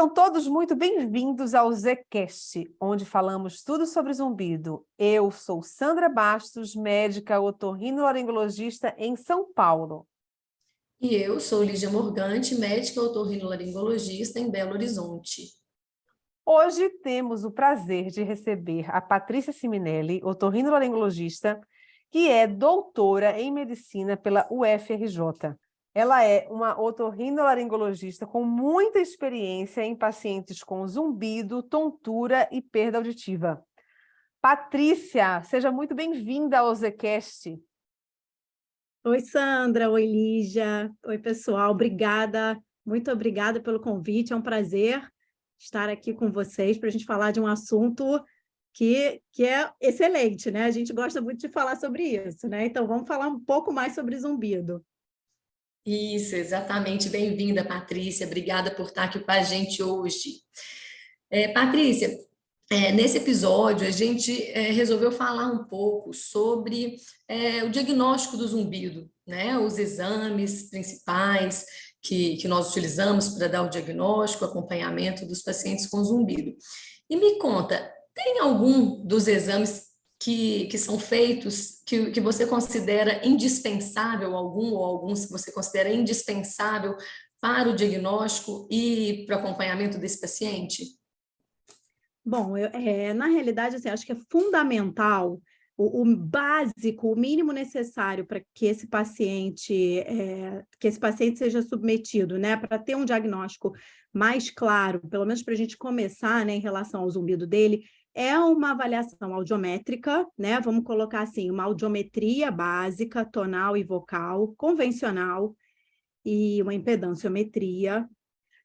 Sejam todos muito bem-vindos ao Zcast, onde falamos tudo sobre zumbido. Eu sou Sandra Bastos, médica otorrinolaringologista em São Paulo. E eu sou Lígia Morgante, médica otorrinolaringologista em Belo Horizonte. Hoje temos o prazer de receber a Patrícia Siminelli, otorrinolaringologista, que é doutora em medicina pela UFRJ. Ela é uma otorrinolaringologista com muita experiência em pacientes com zumbido, tontura e perda auditiva. Patrícia, seja muito bem-vinda ao Zcast. Oi, Sandra. Oi, Lígia. Oi, pessoal. Obrigada, muito obrigada pelo convite. É um prazer estar aqui com vocês para a gente falar de um assunto que é excelente, né? A gente gosta muito de falar sobre isso, né? Então, vamos falar um pouco mais sobre zumbido. Isso, exatamente. Bem-vinda, Patrícia. Obrigada por estar aqui com a gente hoje. Patrícia, nesse episódio a gente resolveu falar um pouco sobre o diagnóstico do zumbido, né? Os exames principais que nós utilizamos para dar o diagnóstico, acompanhamento dos pacientes com zumbido. E me conta, tem algum dos exames que são feitos, que você considera indispensável, algum ou alguns que você considera indispensável para o diagnóstico e para o acompanhamento desse paciente? Bom, na realidade, assim, acho que é fundamental o básico, o mínimo necessário para que esse paciente seja submetido, né, para ter um diagnóstico mais claro, pelo menos para a gente começar, né, em relação ao zumbido dele, é uma avaliação audiométrica, né? Vamos colocar assim, uma audiometria básica, tonal e vocal, convencional, e uma impedanciometria,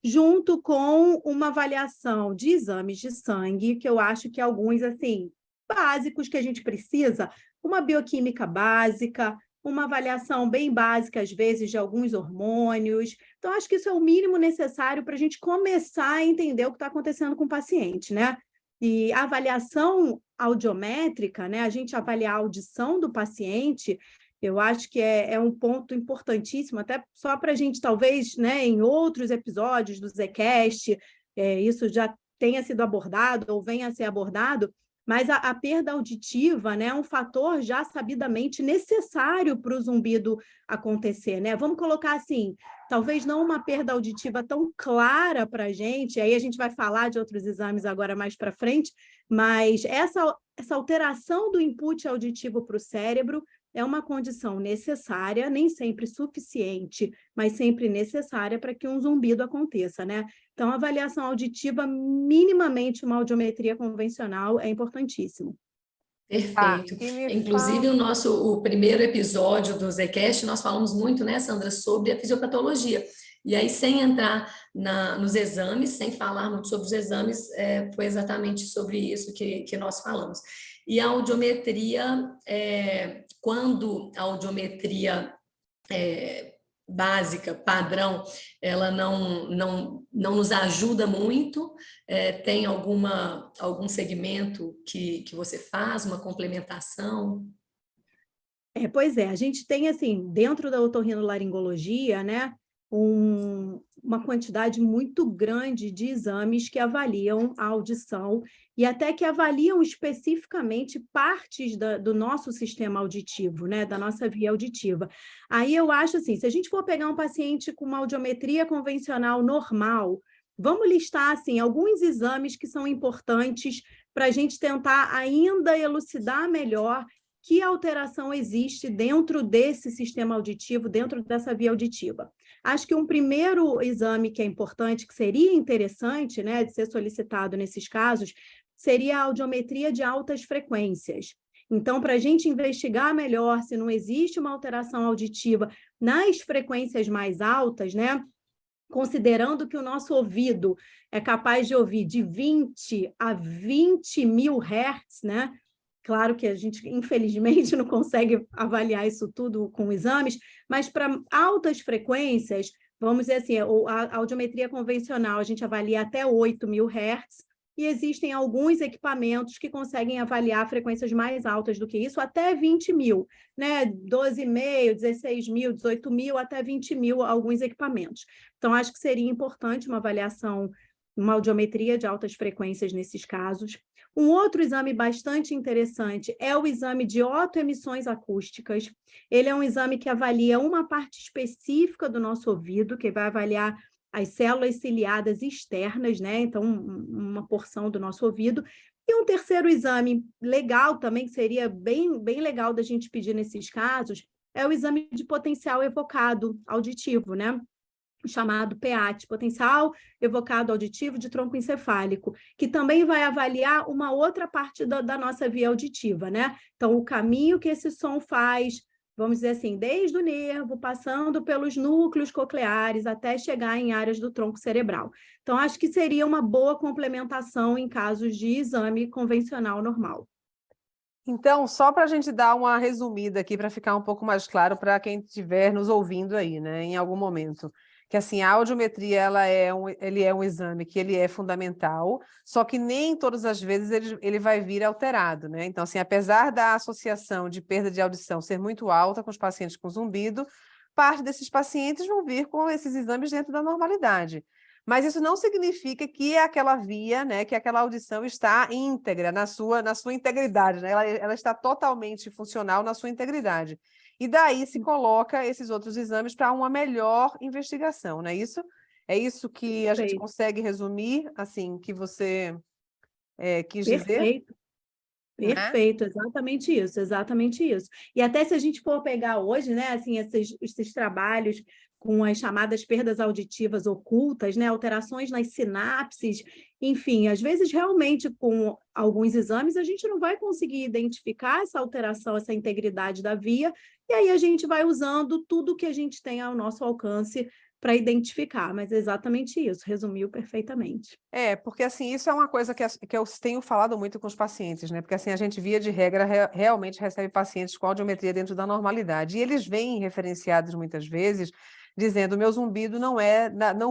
junto com uma avaliação de exames de sangue, que eu acho que alguns, assim, básicos que a gente precisa, uma bioquímica básica, uma avaliação bem básica, às vezes, de alguns hormônios. Então, acho que isso é o mínimo necessário para a gente começar a entender o que está acontecendo com o paciente, né? E a avaliação audiométrica, né? A gente avaliar a audição do paciente, eu acho que é um ponto importantíssimo, até só para a gente, talvez, né, em outros episódios do Zcast, isso já tenha sido abordado ou venha a ser abordado, mas a perda auditiva, né, é um fator já sabidamente necessário para o zumbido acontecer, né? Vamos colocar assim, talvez não uma perda auditiva tão clara para a gente, aí a gente vai falar de outros exames agora mais para frente, mas essa alteração do input auditivo para o cérebro é uma condição necessária, nem sempre suficiente, mas sempre necessária para que um zumbido aconteça, né? Então, a avaliação auditiva, minimamente uma audiometria convencional, é importantíssimo. Perfeito. Inclusive, fala... o primeiro episódio do Zcast, nós falamos muito, né, Sandra, sobre a fisiopatologia. E aí, sem entrar nos exames, sem falar muito sobre os exames, foi exatamente sobre isso que nós falamos. E a audiometria, quando a audiometria básica, padrão, ela não nos ajuda muito, tem algum segmento que você faz, uma complementação? Pois é, a gente tem, assim, dentro da otorrinolaringologia, né, uma quantidade muito grande de exames que avaliam a audição e até que avaliam especificamente partes do nosso sistema auditivo, né, da nossa via auditiva. Aí eu acho assim, se a gente for pegar um paciente com uma audiometria convencional normal, vamos listar, assim, alguns exames que são importantes para a gente tentar ainda elucidar melhor que alteração existe dentro desse sistema auditivo, dentro dessa via auditiva. Acho que um primeiro exame que é importante, que seria interessante, né, de ser solicitado nesses casos, seria a audiometria de altas frequências. Então, para a gente investigar melhor se não existe uma alteração auditiva nas frequências mais altas, né, considerando que o nosso ouvido é capaz de ouvir de 20 a 20 mil hertz, né? Claro que a gente, infelizmente, não consegue avaliar isso tudo com exames, mas para altas frequências, vamos dizer assim, a audiometria convencional, a gente avalia até 8 mil hertz, e existem alguns equipamentos que conseguem avaliar frequências mais altas do que isso, até 20 mil, né? 12,5, 16 mil, 18 mil, até 20 mil, alguns equipamentos. Então, acho que seria importante uma avaliação uma audiometria de altas frequências nesses casos. Um outro exame bastante interessante é o exame de otoemissões acústicas. Ele é um exame que avalia uma parte específica do nosso ouvido, que vai avaliar as células ciliadas externas, né? Então, uma porção do nosso ouvido. E um terceiro exame legal também, que seria bem legal da gente pedir nesses casos, é o exame de potencial evocado auditivo, né? Chamado PEAT, potencial evocado auditivo de tronco encefálico, que também vai avaliar uma outra parte da nossa via auditiva, né? Então, o caminho que esse som faz, vamos dizer assim, desde o nervo, passando pelos núcleos cocleares, até chegar em áreas do tronco cerebral. Então, acho que seria uma boa complementação em casos de exame convencional normal. Então, só para a gente dar uma resumida aqui, para ficar um pouco mais claro para quem estiver nos ouvindo aí, né, em algum momento, que assim, a audiometria ele é um exame que ele é fundamental, só que nem todas as vezes ele vai vir alterado, né? Então, assim, apesar da associação de perda de audição ser muito alta com os pacientes com zumbido, parte desses pacientes vão vir com esses exames dentro da normalidade. Mas isso não significa que aquela via, né, que aquela audição está íntegra, na sua integridade, né? Ela está totalmente funcional na sua integridade. E daí se coloca esses outros exames para uma melhor investigação, não é isso? É isso que a gente consegue resumir, assim, que você quis dizer? Perfeito. Né? Perfeito, exatamente isso, exatamente isso. E até se a gente for pegar hoje, né, assim, esses trabalhos com as chamadas perdas auditivas ocultas, né, alterações nas sinapses, enfim, às vezes realmente com alguns exames a gente não vai conseguir identificar essa alteração, essa integridade da via, e aí a gente vai usando tudo que a gente tem ao nosso alcance para identificar, mas é exatamente isso, resumiu perfeitamente. Porque assim, isso é uma coisa que eu tenho falado muito com os pacientes, né? Porque assim, a gente, via de regra, realmente recebe pacientes com audiometria dentro da normalidade. E eles vêm referenciados muitas vezes, dizendo, meu zumbido não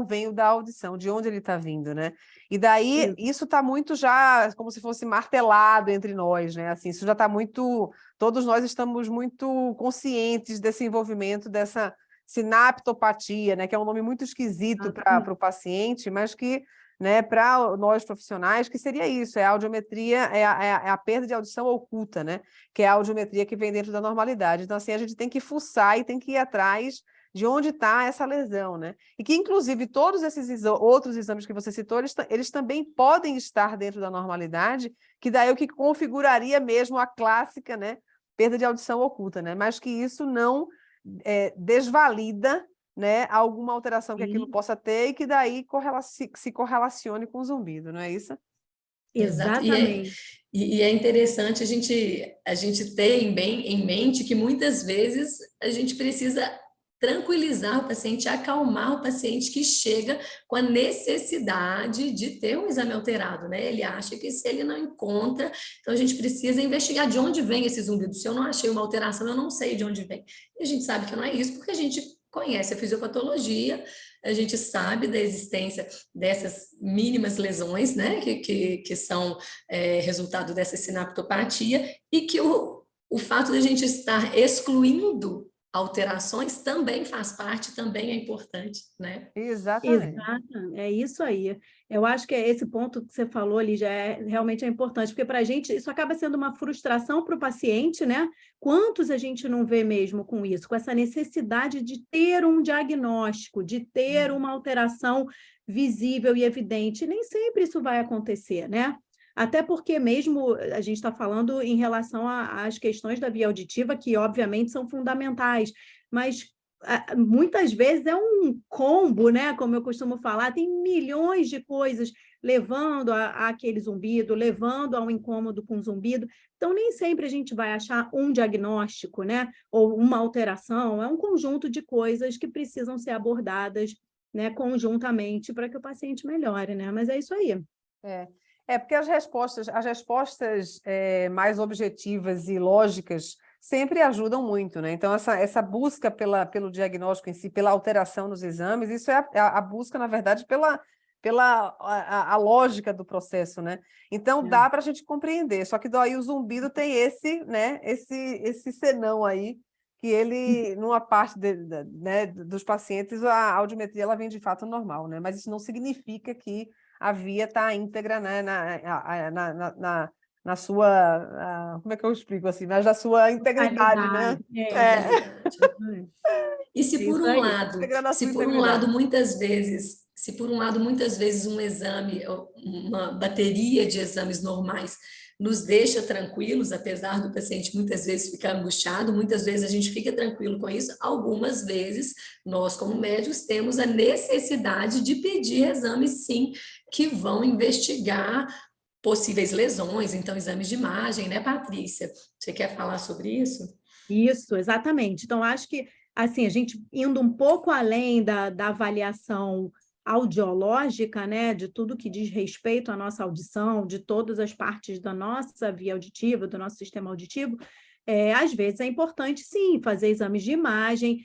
veio da audição, de onde ele está vindo, né? E daí, isso está muito já, como se fosse martelado entre nós, né? Assim, isso já está muito... Todos nós estamos muito conscientes desse envolvimento, dessa sinaptopatia, né? Que é um nome muito esquisito para o paciente, mas que, né, para nós profissionais, que seria isso, a audiometria, é a perda de audição oculta, né, que é a audiometria que vem dentro da normalidade. Então, assim, a gente tem que fuçar e tem que ir atrás de onde está essa lesão, né? E que, inclusive, todos esses outros exames que você citou, eles também podem estar dentro da normalidade, que daí é o que configuraria mesmo a clássica, né, perda de audição oculta, né? Mas que isso não desvalida, né, alguma alteração que aquilo possa ter e que daí se correlacione com o zumbido, não é isso? Exatamente. E é interessante a gente ter em mente que muitas vezes a gente precisa tranquilizar o paciente, acalmar o paciente que chega com a necessidade de ter um exame alterado, né? Ele acha que se ele não encontra, então a gente precisa investigar de onde vem esse zumbido. Se eu não achei uma alteração, eu não sei de onde vem. E a gente sabe que não é isso, porque a gente conhece a fisiopatologia, a gente sabe da existência dessas mínimas lesões, né, que são resultado dessa sinaptopatia, e que o fato de a gente estar excluindo alterações também faz parte, também é importante, né? Exatamente. Exato, é isso aí. Eu acho que esse ponto que você falou ali já realmente é importante, porque para a gente isso acaba sendo uma frustração para o paciente, né? Quantos a gente não vê mesmo com isso, com essa necessidade de ter um diagnóstico, de ter uma alteração visível e evidente. Nem sempre isso vai acontecer, né? Até porque mesmo a gente está falando em relação às questões da via auditiva, que obviamente são fundamentais, mas muitas vezes é um combo, né? Como eu costumo falar, tem milhões de coisas levando a aquele zumbido, levando a um incômodo com zumbido. Então, nem sempre a gente vai achar um diagnóstico, né? Ou uma alteração, é um conjunto de coisas que precisam ser abordadas, né, conjuntamente para que o paciente melhore, né? Mas é isso aí. Porque as respostas mais objetivas e lógicas sempre ajudam muito, né? Então, essa busca pelo diagnóstico em si, pela alteração nos exames, isso é a busca, na verdade, pela a lógica do processo, né? Então, dá para a gente compreender, só que daí o zumbido tem esse senão aí, que ele, numa parte né, dos pacientes, a audiometria ela vem de fato normal, né? Mas isso não significa que a via está íntegra, né, na sua, como é que eu explico assim, mas na sua integridade, né? Integridade. E se por Isso um aí. lado, Íntegra na sua se por um integridade. lado muitas vezes um exame, uma bateria de exames normais nos deixa tranquilos, apesar do paciente muitas vezes ficar angustiado, muitas vezes a gente fica tranquilo com isso, algumas vezes nós como médicos temos a necessidade de pedir exames sim, que vão investigar possíveis lesões, então exames de imagem, né, Patrícia? Você quer falar sobre isso? Isso, exatamente. Então, acho que, assim, a gente indo um pouco além da avaliação audiológica, né, de tudo que diz respeito à nossa audição, de todas as partes da nossa via auditiva, do nosso sistema auditivo, às vezes é importante, sim, fazer exames de imagem,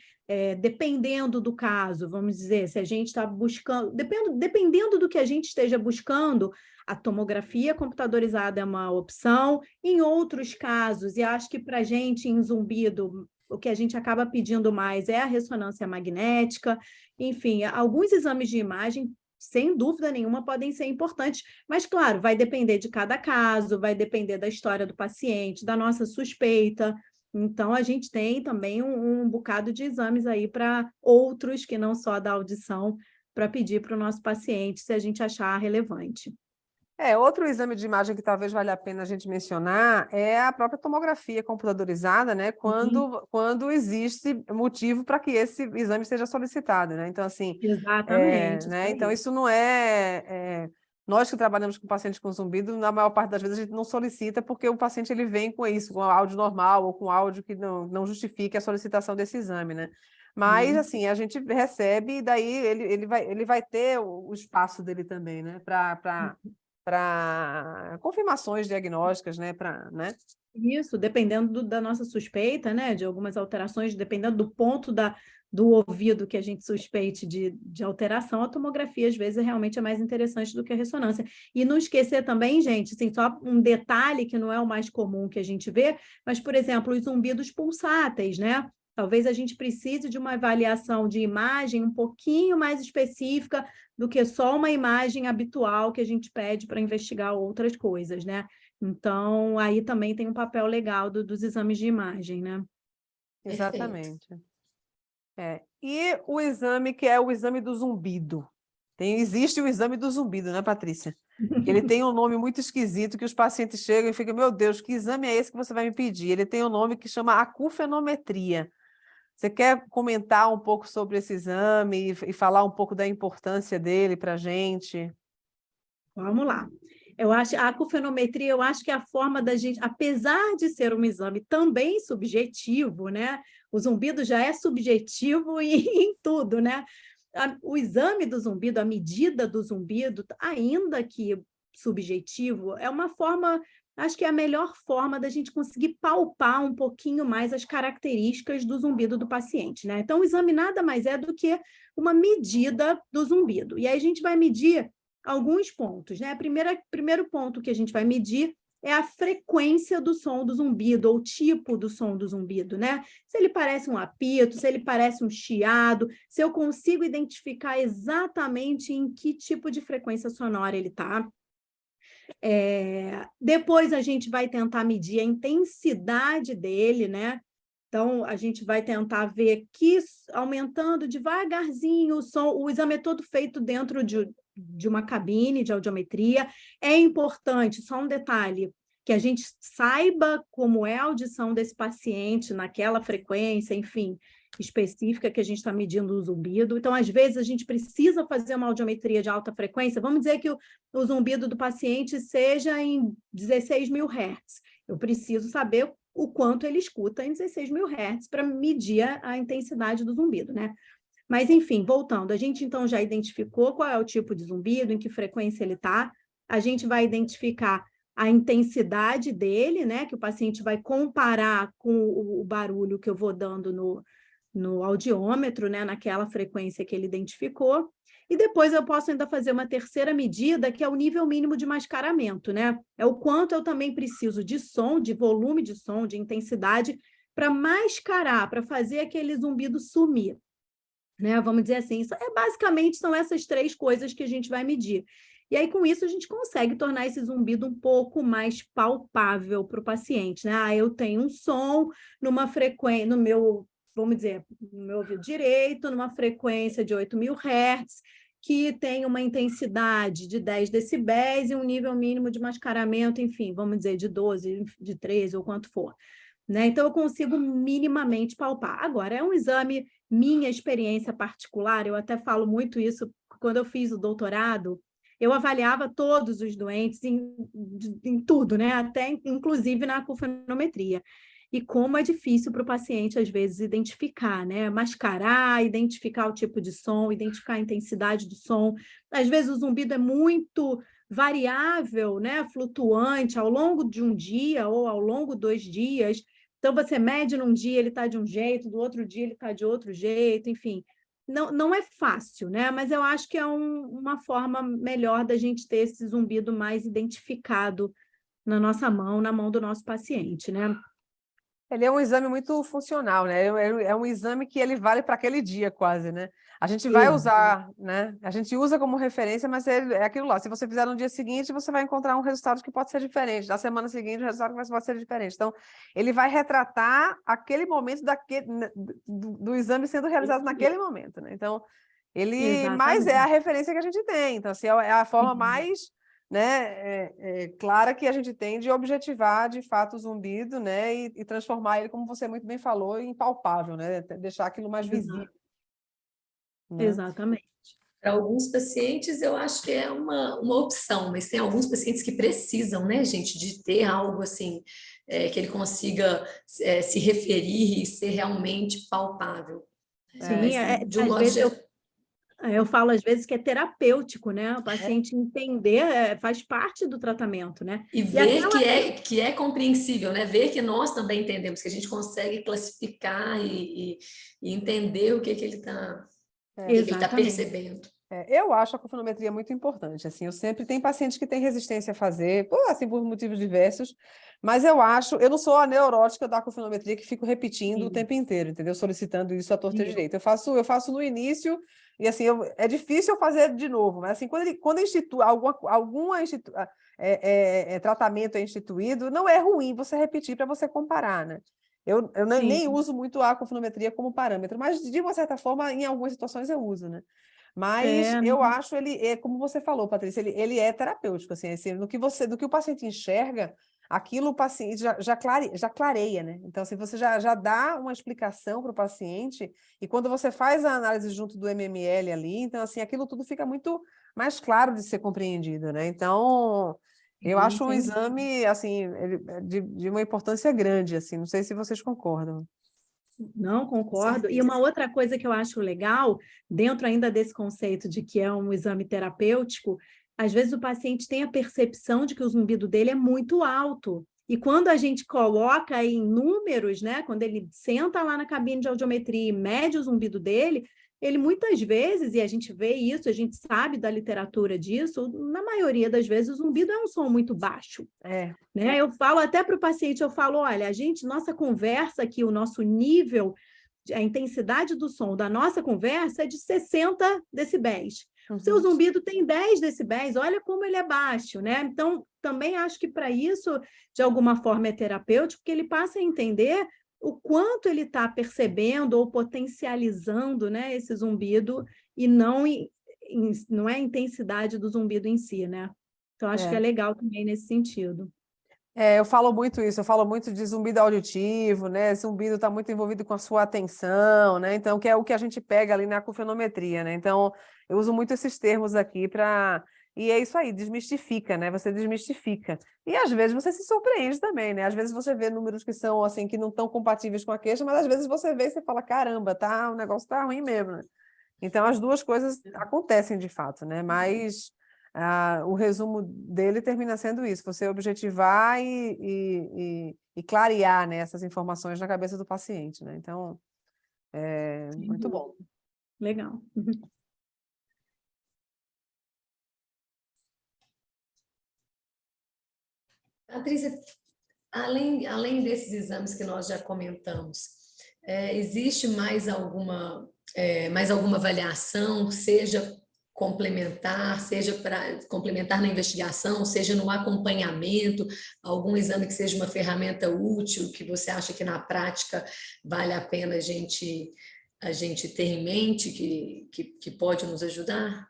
dependendo do caso, vamos dizer, se a gente está buscando, dependendo do que a gente esteja buscando, a tomografia computadorizada é uma opção. Em outros casos, e acho que para a gente em zumbido, o que a gente acaba pedindo mais é a ressonância magnética. Enfim, alguns exames de imagem, sem dúvida nenhuma, podem ser importantes, mas, claro, vai depender de cada caso, vai depender da história do paciente, da nossa suspeita. Então, a gente tem também um bocado de exames aí para outros que não só da audição, para pedir para o nosso paciente, se a gente achar relevante. Outro exame de imagem que talvez valha a pena a gente mencionar é a própria tomografia computadorizada, né? Quando existe motivo para que esse exame seja solicitado, né? Então, assim, Exatamente. né? Então, isso não nós que trabalhamos com pacientes com zumbido, na maior parte das vezes a gente não solicita porque o paciente ele vem com isso, com áudio normal ou com áudio que não justifique a solicitação desse exame, né? Mas, assim, a gente recebe e daí ele vai ter o espaço dele também, né? Para confirmações diagnósticas, né? Né? Isso, dependendo da nossa suspeita, né? De algumas alterações, dependendo do ponto do ouvido que a gente suspeite de alteração, a tomografia, às vezes, realmente é mais interessante do que a ressonância. E não esquecer também, gente, assim, só um detalhe que não é o mais comum que a gente vê, mas, por exemplo, os zumbidos pulsáteis, né? Talvez a gente precise de uma avaliação de imagem um pouquinho mais específica do que só uma imagem habitual que a gente pede para investigar outras coisas, né? Então, aí também tem um papel legal dos exames de imagem, né? Exatamente. E o exame que é o exame do zumbido. Existe o exame do zumbido, né, Patrícia? Ele tem um nome muito esquisito que os pacientes chegam e ficam, meu Deus, que exame é esse que você vai me pedir? Ele tem um nome que chama acufenometria. Você quer comentar um pouco sobre esse exame e falar um pouco da importância dele para a gente? Vamos lá. A acufenometria, eu acho que é a forma da gente, apesar de ser um exame também subjetivo, né? O zumbido já é subjetivo em tudo, né? O exame do zumbido, a medida do zumbido, ainda que subjetivo, é uma forma, acho que é a melhor forma da gente conseguir palpar um pouquinho mais as características do zumbido do paciente, né? Então, o exame nada mais é do que uma medida do zumbido. E aí a gente vai medir alguns pontos, né? Primeiro ponto que a gente vai medir é a frequência do som do zumbido, ou o tipo do som do zumbido, né? Se ele parece um apito, se ele parece um chiado, se eu consigo identificar exatamente em que tipo de frequência sonora ele está. Depois a gente vai tentar medir a intensidade dele, né? Então, a gente vai tentar ver que, aumentando devagarzinho o som, o exame é todo feito dentro de uma cabine de audiometria. É importante, só um detalhe, que a gente saiba como é a audição desse paciente naquela frequência, enfim, específica que a gente está medindo o zumbido. Então, às vezes, a gente precisa fazer uma audiometria de alta frequência. Vamos dizer que o zumbido do paciente seja em 16.000 Hz. Eu preciso saber o quanto ele escuta em 16.000 Hz para medir a intensidade do zumbido, né? Mas, enfim, voltando, a gente então já identificou qual é o tipo de zumbido, em que frequência ele está, a gente vai identificar a intensidade dele, né? Que o paciente vai comparar com o barulho que eu vou dando no audiômetro, né? Naquela frequência que ele identificou. E depois eu posso ainda fazer uma terceira medida, que é o nível mínimo de mascaramento, né? É o quanto eu também preciso de som, de volume de som, de intensidade, para mascarar, para fazer aquele zumbido sumir, né? Vamos dizer assim, basicamente são essas três coisas que a gente vai medir. E aí, com isso, a gente consegue tornar esse zumbido um pouco mais palpável para o paciente, né? Ah, eu tenho um som numa frequência, no meu, vamos dizer, no meu ouvido direito, numa frequência de 8.000 Hz, que tem uma intensidade de 10 decibéis e um nível mínimo de mascaramento, enfim, vamos dizer, de 12, de 13 ou quanto for. Né? Então, eu consigo minimamente palpar. Agora, é um exame, minha experiência particular, eu até falo muito isso, quando eu fiz o doutorado, eu avaliava todos os doentes em tudo, né? Até inclusive na acufenometria. E como é difícil para o paciente, às vezes, identificar, né? Mascarar, identificar o tipo de som, identificar a intensidade do som. Às vezes o zumbido é muito variável, né? Flutuante ao longo de um dia ou ao longo de 2 dias. Então, você mede num dia, ele está de um jeito, do outro dia ele está de outro jeito, enfim. Não é fácil, né? Mas eu acho que é uma forma melhor da gente ter esse zumbido mais identificado na nossa mão, na mão do nosso paciente, né? Ele é um exame muito funcional, né? É um exame que ele vale para aquele dia quase, né? A gente vai usar, né? A gente usa como referência, mas é aquilo lá. Se você fizer no dia seguinte, você vai encontrar um resultado que pode ser diferente. Na semana seguinte, o resultado pode ser diferente. Então, ele vai retratar aquele momento do exame sendo realizado naquele momento, né? Então, mais é a referência que a gente tem. Então, assim, é a forma mais, né, clara que a gente tem de objetivar de fato o zumbido, né, e transformar ele, como você muito bem falou, em palpável, né, deixar aquilo mais visível. Né? Exatamente. Para alguns pacientes, eu acho que é uma opção, mas tem alguns pacientes que precisam, né, gente, de ter algo assim, que ele consiga se referir e ser realmente palpável. Sim, de um às modo vezes geral. Eu falo às vezes que é terapêutico, né? O paciente entender faz parte do tratamento, né? E ver que é compreensível, né? Ver que nós também entendemos, que a gente consegue classificar e entender o que ele está percebendo. Eu acho a acufenometria muito importante. Assim, eu sempre tenho pacientes que têm resistência a fazer, por motivos diversos, mas eu não sou a neurótica da acufenometria que fico repetindo o tempo inteiro, entendeu? Solicitando isso à torta e direito. Eu faço no início, e assim, é difícil eu fazer de novo, mas assim, quando tratamento é instituído, não é ruim você repetir para você comparar, né? Eu nem uso muito a acufenometria como parâmetro, mas de uma certa forma, em algumas situações eu uso, né? Mas eu acho como você falou, Patrícia, ele é terapêutico, assim, do que o paciente enxerga, aquilo o paciente já clareia, né? Então, assim, você já dá uma explicação para o paciente, e quando você faz a análise junto do MML ali, então, assim, aquilo tudo fica muito mais claro de ser compreendido, né? Então, eu acho um exame, assim, de uma importância grande, assim, não sei se vocês concordam. Não, concordo. E uma outra coisa que eu acho legal, dentro ainda desse conceito de que é um exame terapêutico, às vezes o paciente tem a percepção de que o zumbido dele é muito alto. E quando a gente coloca em números, né, quando ele senta lá na cabine de audiometria e mede o zumbido dele, ele muitas vezes, e a gente vê isso, a gente sabe da literatura disso, na maioria das vezes o zumbido é um som muito baixo. Né? Eu falo até para o paciente, olha, nossa conversa aqui, o nosso nível, a intensidade do som da nossa conversa é de 60 decibéis. O seu zumbido tem 10 decibéis, olha como ele é baixo, né? Então, também acho que para isso, de alguma forma, é terapêutico, porque ele passa a entender o quanto ele está percebendo ou potencializando, né, esse zumbido, e não é a intensidade do zumbido em si, né? Então, acho que é legal também nesse sentido. Eu falo muito isso, eu falo muito de zumbido auditivo, né? Zumbido está muito envolvido com a sua atenção, né? Então, que é o que a gente pega ali na acufenometria, né? Então, eu uso muito esses termos aqui para... E é isso aí, desmistifica, né? Você desmistifica. E às vezes você se surpreende também, né? Às vezes você vê números que são assim, que não estão compatíveis com a queixa, mas às vezes você vê e você fala, caramba, o negócio tá ruim mesmo, né? Então, as duas coisas acontecem de fato, né? Mas... o resumo dele termina sendo isso, você objetivar e clarear, né, essas informações na cabeça do paciente, né? Então, muito bom. Legal. Patrícia, além desses exames que nós já comentamos, existe mais alguma avaliação, seja complementar, seja para complementar na investigação, seja no acompanhamento, algum exame que seja uma ferramenta útil, que você acha que na prática vale a pena a gente ter em mente, que pode nos ajudar?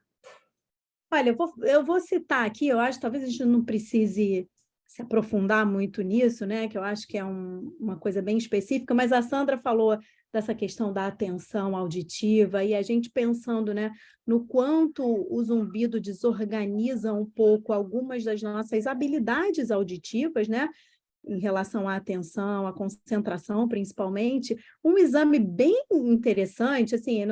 Olha, eu vou citar aqui, eu acho que talvez a gente não precise se aprofundar muito nisso, né? Que eu acho que é uma coisa bem específica, mas a Sandra falou dessa questão da atenção auditiva, e a gente pensando, né, no quanto o zumbido desorganiza um pouco algumas das nossas habilidades auditivas, né? Em relação à atenção, à concentração, principalmente, um exame bem interessante, assim,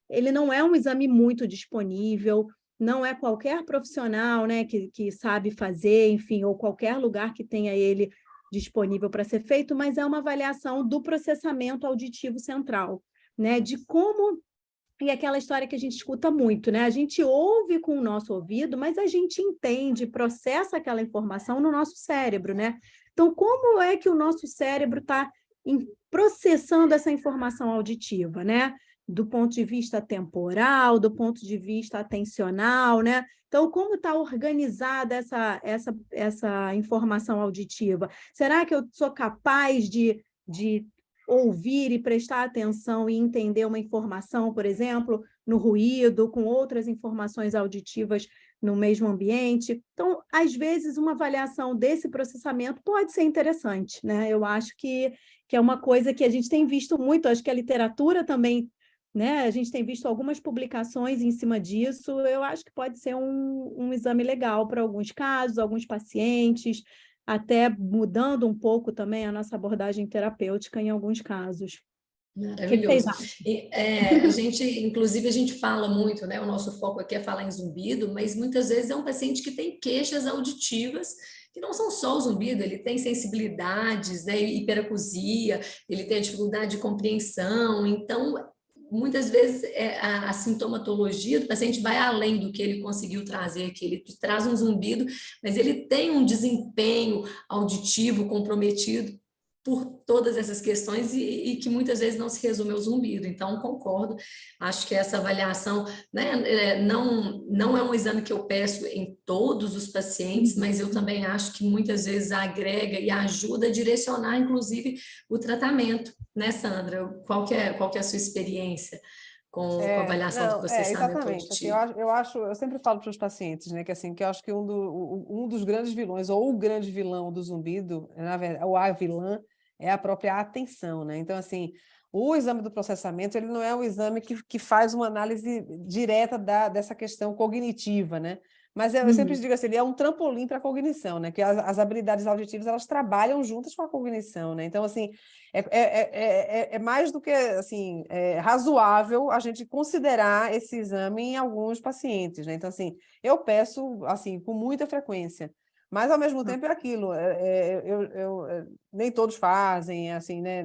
ele não é um exame muito disponível, não é qualquer profissional, né, que sabe fazer, enfim, ou qualquer lugar que tenha ele disponível para ser feito, mas é uma avaliação do processamento auditivo central, né, de como e aquela história que a gente escuta muito, né? A gente ouve com o nosso ouvido, mas a gente entende, processa aquela informação no nosso cérebro, né? Então, como é que o nosso cérebro está processando essa informação auditiva, né? Do ponto de vista temporal, do ponto de vista atencional, né? Então, como está organizada essa informação auditiva? Será que eu sou capaz de ouvir e prestar atenção e entender uma informação, por exemplo, no ruído, com outras informações auditivas no mesmo ambiente? Então, às vezes, uma avaliação desse processamento pode ser interessante, né? Eu acho que é uma coisa que a gente tem visto muito, acho que a literatura também, né? A gente tem visto algumas publicações em cima disso, eu acho que pode ser um exame legal para alguns casos, alguns pacientes, até mudando um pouco também a nossa abordagem terapêutica em alguns casos. O que vocês Maravilhoso. acham? Inclusive, a gente fala muito, né? O nosso foco aqui é falar em zumbido, mas muitas vezes é um paciente que tem queixas auditivas, que não são só o zumbido, ele tem sensibilidades, né? Hiperacusia, ele tem a dificuldade de compreensão. Então, muitas vezes a sintomatologia do paciente vai além do que ele conseguiu trazer aqui. Ele traz um zumbido, mas ele tem um desempenho auditivo comprometido por todas essas questões e que muitas vezes não se resume ao zumbido. Então, concordo, acho que essa avaliação, né, não é um exame que eu peço em todos os pacientes, mas eu também acho que muitas vezes agrega e ajuda a direcionar, inclusive, o tratamento, né, Sandra? Qual que é a sua experiência com a avaliação do Não, processamento exatamente. Assim, auditivo? eu sempre falo para os pacientes, né, que assim, que eu acho que um dos grandes vilões, ou o grande vilão do zumbido, na verdade, ou a vilã, é a própria atenção, né? Então, assim, o exame do processamento, ele não é um exame que faz uma análise direta dessa questão cognitiva, né? Mas eu sempre digo assim, ele é um trampolim para a cognição, né? Que as habilidades auditivas, elas trabalham juntas com a cognição, né? Então, assim, é mais do que assim, razoável a gente considerar esse exame em alguns pacientes, né? Então, assim, eu peço assim, com muita frequência, mas ao mesmo tempo é aquilo, nem todos fazem, assim, né?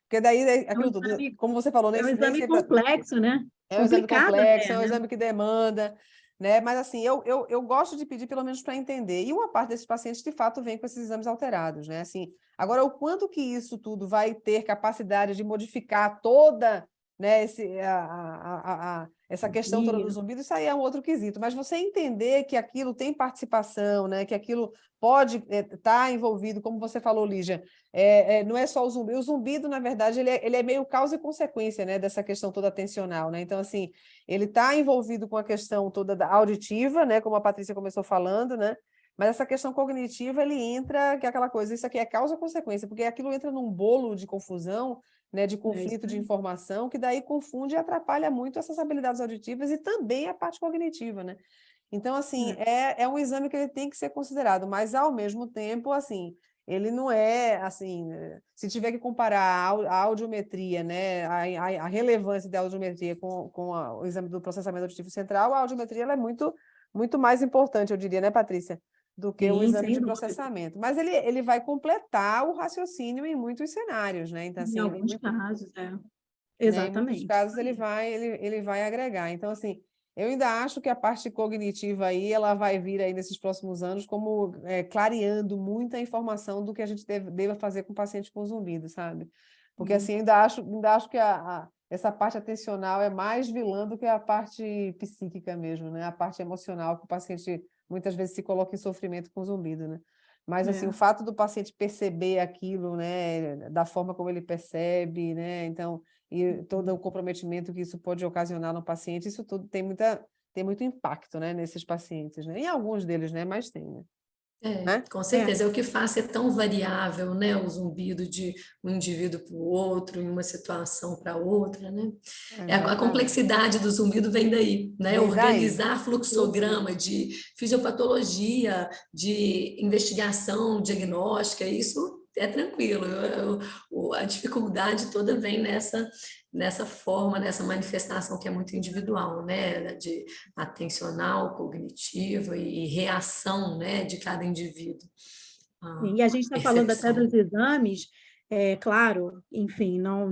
Porque daí é É um aquilo tudo, exame, como você falou, é um nem exame sempre complexo, né? é um exame Complicado complexo, até, é um né? exame que demanda, né? Mas assim, eu gosto de pedir pelo menos para entender. E uma parte desses pacientes, de fato, vem com esses exames alterados, né? Assim, agora, o quanto que isso tudo vai ter capacidade de modificar toda, né, essa questão toda do E zumbido, isso aí é um outro quesito. Mas você entender que aquilo tem participação, né? Que aquilo pode estar envolvido, como você falou, Lígia, não é só o zumbido, na verdade, ele é meio causa e consequência, né, dessa questão toda atencional, né? Então, assim, ele está envolvido com a questão toda da auditiva, né, como a Patrícia começou falando, né? Mas essa questão cognitiva, ele entra, que é aquela coisa, isso aqui é causa e consequência, porque aquilo entra num bolo de confusão, né, de é isso conflito de aí. informação, que daí confunde e atrapalha muito essas habilidades auditivas e também a parte cognitiva, né? Então, assim, é um exame que ele tem que ser considerado, mas, ao mesmo tempo, assim, ele não é, assim, se tiver que comparar a audiometria, né, a relevância da audiometria com o exame do processamento auditivo central, a audiometria ela é muito, muito mais importante, eu diria, né, Patrícia, do que o Sim, exame sem de dúvida. processamento. Mas ele vai completar o raciocínio em muitos cenários, né? Então, Em assim, alguns casos, né? Em muitos exatamente. casos ele vai agregar. Então, assim, eu ainda acho que a parte cognitiva aí ela vai vir aí nesses próximos anos como clareando muita informação do que a gente deva fazer com pacientes com zumbido, sabe? Porque assim, ainda acho que essa parte atencional é mais vilã do que a parte psíquica mesmo, né? A parte emocional, que o paciente muitas vezes se coloca em sofrimento com o zumbido, né? Mas, assim, o fato do paciente perceber aquilo, né, da forma como ele percebe, né, então, e todo o comprometimento que isso pode ocasionar no paciente, isso tudo tem muito impacto, né, nesses pacientes, né? Em alguns deles, né, mas tem, né? Com É, certeza. É o que faz ser tão variável, né? O zumbido de um indivíduo para o outro, em uma situação para outra, né? A Exatamente. complexidade do zumbido vem daí, né? Vem daí. Organizar fluxograma de fisiopatologia, de investigação diagnóstica, isso é tranquilo. A dificuldade toda vem nessa forma, nessa manifestação que é muito individual, né? De atencional, cognitiva e reação, né? De cada indivíduo. A e a gente está falando até percepção. dos exames, claro, enfim, não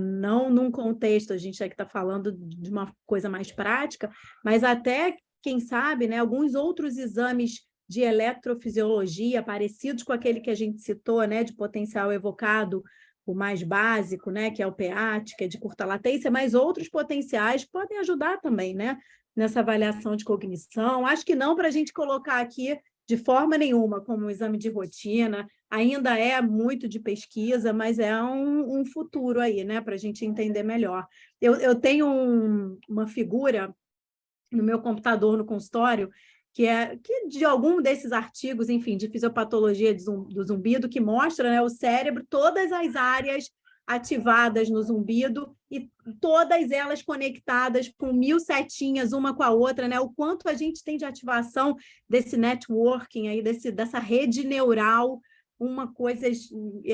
num contexto, a gente aqui está falando de uma coisa mais prática, mas até, quem sabe, né, alguns outros exames de eletrofisiologia parecidos com aquele que a gente citou, né, de potencial evocado, o mais básico, né, que é o PEAT, que é de curta latência, mas outros potenciais podem ajudar também, né, nessa avaliação de cognição. Acho que não para a gente colocar aqui de forma nenhuma como um exame de rotina, ainda é muito de pesquisa, mas é um futuro aí, né, para a gente entender melhor. Eu tenho uma figura no meu computador, no consultório, que de algum desses artigos, enfim, de fisiopatologia do zumbido, que mostra, né, o cérebro, todas as áreas ativadas no zumbido e todas elas conectadas com 1000 setinhas uma com a outra, né? O quanto a gente tem de ativação desse networking aí, dessa rede neural, uma coisa,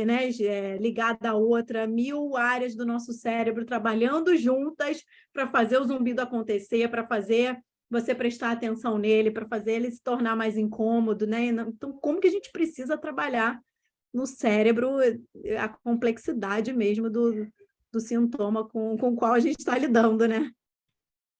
né, ligada à outra, 1000 áreas do nosso cérebro trabalhando juntas para fazer o zumbido acontecer, para fazer você prestar atenção nele, para fazer ele se tornar mais incômodo, né? Então, como que a gente precisa trabalhar no cérebro a complexidade mesmo do sintoma com o qual a gente está lidando, né?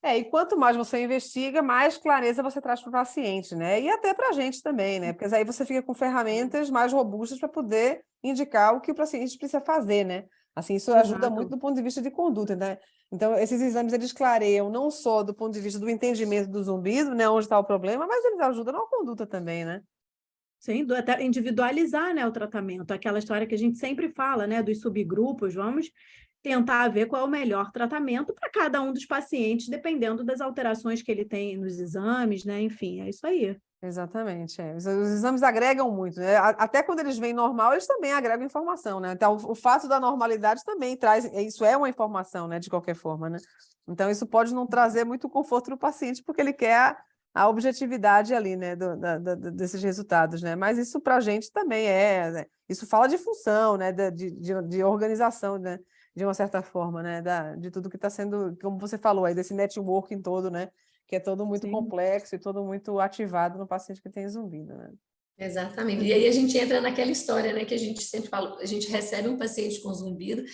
E quanto mais você investiga, mais clareza você traz para o paciente, né? E até para a gente também, né? Porque aí você fica com ferramentas mais robustas para poder indicar o que o paciente precisa fazer, né? Assim, isso ajuda muito Exato. do ponto de vista de conduta, né? Então, esses exames, eles clareiam não só do ponto de vista do entendimento do zumbido, né? Onde está o problema, mas eles ajudam na conduta também, né? Sim, até individualizar, né, o tratamento, aquela história que a gente sempre fala, né, dos subgrupos, vamos tentar ver qual é o melhor tratamento para cada um dos pacientes, dependendo das alterações que ele tem nos exames, né, enfim, é isso aí. Exatamente. Os exames agregam muito, né? Até quando eles vêm normal, eles também agregam informação, né? Então, o fato da normalidade também traz, isso é uma informação, né? De qualquer forma, né? Então, isso pode não trazer muito conforto para o paciente, porque ele quer a objetividade ali, né? Desses resultados, né? Mas isso para a gente também né? Isso fala de função, né? De organização, né? De uma certa forma, né? De tudo que está sendo, como você falou aí, desse networking todo, né? Que é todo muito Sim. complexo e todo muito ativado no paciente que tem zumbido, né? Exatamente. E aí a gente entra naquela história, né, que a gente sempre fala, a gente recebe um paciente com zumbido,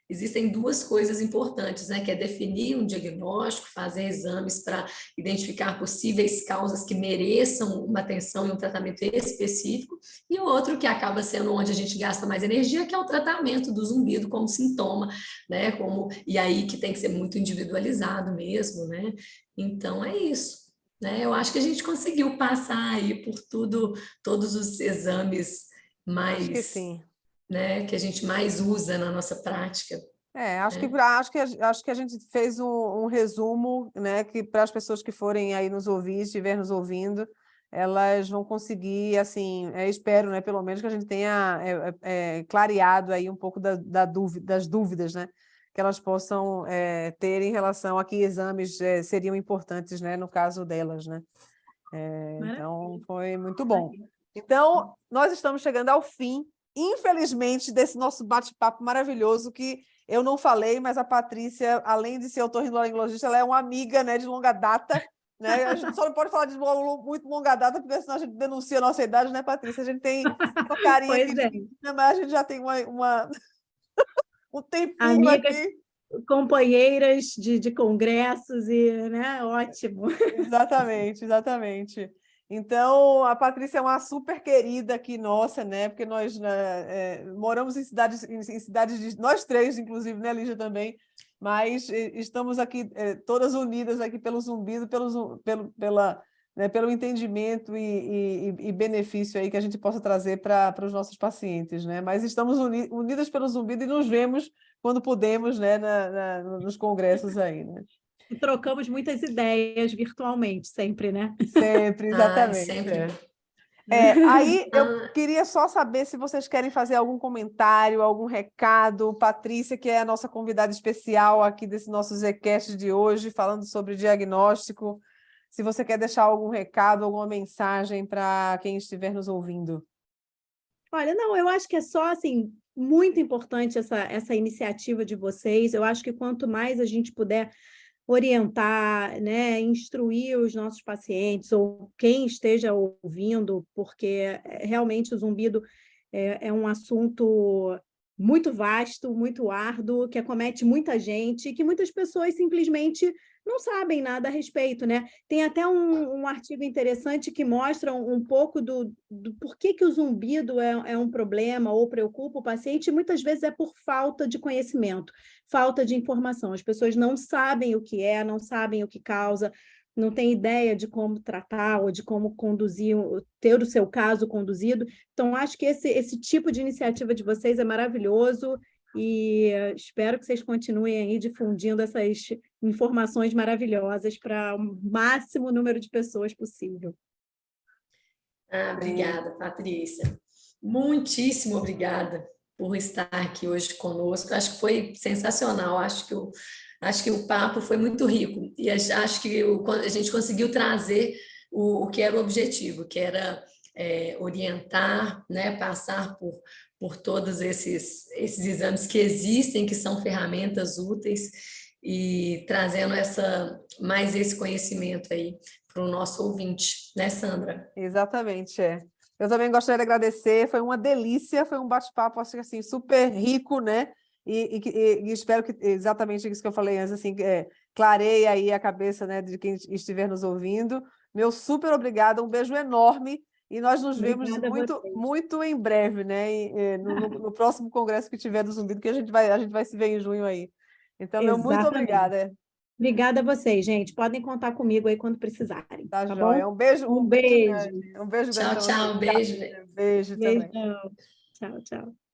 existem duas coisas importantes, né, que é definir um diagnóstico, fazer exames para identificar possíveis causas que mereçam uma atenção e um tratamento específico, e o outro que acaba sendo onde a gente gasta mais energia, que é o tratamento do zumbido como sintoma, né, e aí que tem que ser muito individualizado mesmo, né? Então é isso. Né? Eu acho que a gente conseguiu passar aí por todos os exames Acho que mais, sim. né, que a gente mais usa na nossa prática. Né? Acho que a gente fez um resumo, né, que para as pessoas que forem aí nos ouvir, estiver nos ouvindo, elas vão conseguir, assim, espero, né, pelo menos que a gente tenha clareado aí um pouco das dúvidas, né, que elas possam ter em relação a que exames seriam importantes, né, no caso delas, né. Então, foi muito bom. Então, nós estamos chegando ao fim, infelizmente, desse nosso bate-papo maravilhoso, que eu não falei, mas a Patrícia, além de ser otorrinolaringologista, ela é uma amiga, né, de longa data, né? A gente só não pode falar de muito longa data, porque senão a gente denuncia a nossa idade, né, Patrícia? A gente tem uma carinha aqui Pois é. de menina, mas a gente já tem um tempinho Amigas, aqui. companheiras de congressos e, né, ótimo. Exatamente, exatamente. Então, a Patrícia é uma super querida aqui nossa, né? Porque nós moramos em cidades nós três, inclusive, né, Lígia, também, mas estamos aqui todas unidas aqui pelo zumbido, pelo entendimento e benefício aí que a gente possa trazer para os nossos pacientes, né? Mas estamos unidas pelo zumbido e nos vemos quando podemos, né, nos congressos aí, né? E trocamos muitas ideias virtualmente, sempre, né? Sempre, Ai, exatamente. sempre. Aí eu Ah, queria só saber se vocês querem fazer algum comentário, algum recado. Patrícia, que é a nossa convidada especial aqui desse nosso Zcast de hoje, falando sobre diagnóstico. Se você quer deixar algum recado, alguma mensagem para quem estiver nos ouvindo. Olha, não, eu acho que é só, assim, muito importante essa iniciativa de vocês. Eu acho que quanto mais a gente puder orientar, né, instruir os nossos pacientes ou quem esteja ouvindo, porque realmente o zumbido é um assunto muito vasto, muito árduo, que acomete muita gente e que muitas pessoas simplesmente não sabem nada a respeito, né? Tem até um artigo interessante que mostra um pouco do porquê que o zumbido é um problema ou preocupa o paciente, e muitas vezes é por falta de conhecimento, falta de informação. As pessoas não sabem o que é, não sabem o que causa, não têm ideia de como tratar ou de como conduzir, ter o seu caso conduzido. Então, acho que esse tipo de iniciativa de vocês é maravilhoso e espero que vocês continuem aí difundindo essas informações maravilhosas para o máximo número de pessoas possível. obrigada, Patrícia. Muitíssimo obrigada por estar aqui hoje conosco. Acho que foi sensacional. Acho que o papo foi muito rico e acho que a gente conseguiu trazer o que era o objetivo, que era orientar, né, passar por todos esses exames que existem, que são ferramentas úteis, e trazendo mais esse conhecimento aí para o nosso ouvinte, né, Sandra? Exatamente, Eu também gostaria de agradecer, foi uma delícia, foi um bate-papo, acho que assim, super rico, né? E espero que exatamente isso que eu falei antes, assim, clareie aí a cabeça, né, de quem estiver nos ouvindo. Meu super obrigada, um beijo enorme, e nós nos vemos Obrigada a muito, vocês. muito em breve, né? No próximo congresso que tiver do Zumbido, que a gente vai se ver em junho aí. Então, meu muito Exatamente. obrigada. Obrigada a vocês, gente. Podem contar comigo aí quando precisarem, Tá tá joia. bom? Um Um beijo beijo. grande. Um beijo grande Tchau, para vocês. tchau, beijo. Beijo também. Beijão. Tchau, tchau.